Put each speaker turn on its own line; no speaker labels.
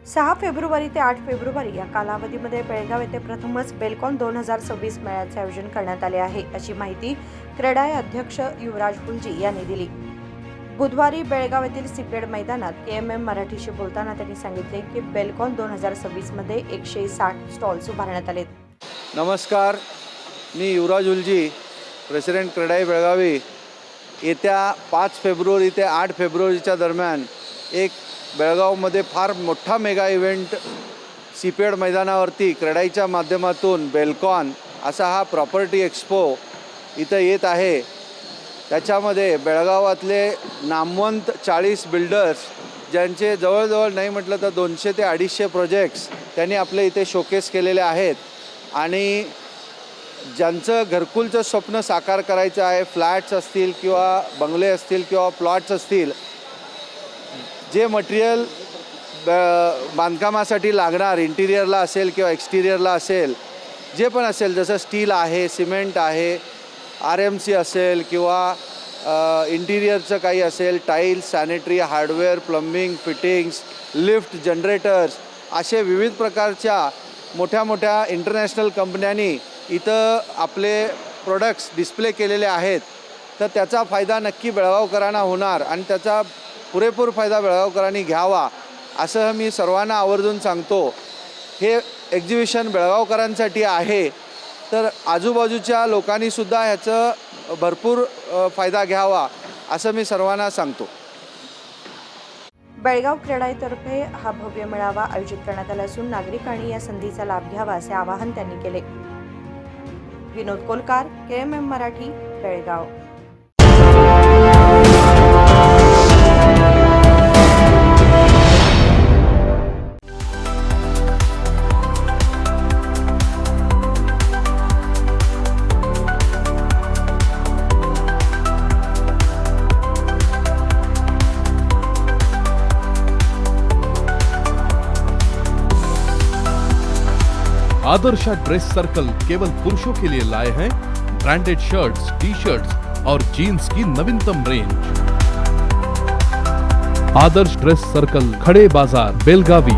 6 February ते 8 February या कालावधीमध्ये बेळगाव येथे प्रथमच बेलकॉन 2026 मेळ्याचे आयोजन करण्यात आले आहे, अशी माहिती क्रेडाय अध्यक्ष युवराज गुलजी यांनी दिली। बुधवारी बेळगाव येथील सीपेड मैदानात KMM मराठीशी बोलताना त्यांनी सांगितले की बेलकॉन 2026 मध्ये 160 स्टॉल्स उभारण्यात आले।
नमस्कार, मी युवराज गुलजी, प्रेसिडेंट क्रेडाय बेळगावी। येत्या 5 फेब्रुवारी ते 8 फेब्रुवारीच्या दरम्यान एक बेळगावमध्ये फार मोठा मेगा इव्हेंट सीपेड मैदानावरती क्रेडाईच्या माध्यमातून बेलकॉन असा हा प्रॉपर्टी एक्सपो इथं येत आहे। त्याच्यामध्ये बेळगावातले नामवंत 40 बिल्डर्स ज्यांचे जवळजवळ नाही म्हटलं तर 200 ते 250 प्रोजेक्ट्स त्यांनी आपले इथे शोकेस केलेले आहेत आणि ज्यांचं घरकुलचं स्वप्न साकार करायचं आहे, फ्लॅट्स असतील किंवा बंगले असतील किंवा प्लॉट्स असतील, जे मटेरियल बांधकामासाठी लागणार इंटिरियरला असेल किंवा एक्सटिरियरला असेल, जे पण असेल, जसं स्टील आहे, सिमेंट आहे, RMC असेल किंवा इंटिरियरचं काही असेल, tiles, sanitary, hardware, plumbing, fittings, lift, generators, असे विविध प्रकारच्या मोठ्या मोठ्या इंटरनॅशनल कंपन्यांनी इथं आपले प्रोडक्ट्स डिस्प्ले केलेले आहेत। तर त्याचा फायदा नक्की बेळगावकरांना होणार आणि त्याचा पुरेपूर फायदा बेळगावकरांनी घ्यावा असं मी सर्वांना आवर्जून सांगतो। हे एक्झिबिशन बेळगावकरांसाठी आहे, तर आजूबाजूच्या लोकांनीसुद्धा ह्याचं भरपूर फायदा घ्यावा असं मी सर्वांना सांगतो।
बेळगाव क्रेडाईतर्फे हा भव्य मेळावा आयोजित करण्यात आला असून नागरिकांनी या संधीचा लाभ घ्यावा असे आवाहन त्यांनी केले। विनोद कोलकार, KMM मराठी, बेळगाव।
आदर्श ड्रेस सर्कल केवल पुरुषों के लिए लाए हैं ब्रांडेड शर्ट्स, टी-शर्ट्स और जीन्स की नवीनतम रेंज। आदर्श ड्रेस सर्कल, खड़े बाजार, बेलगावी।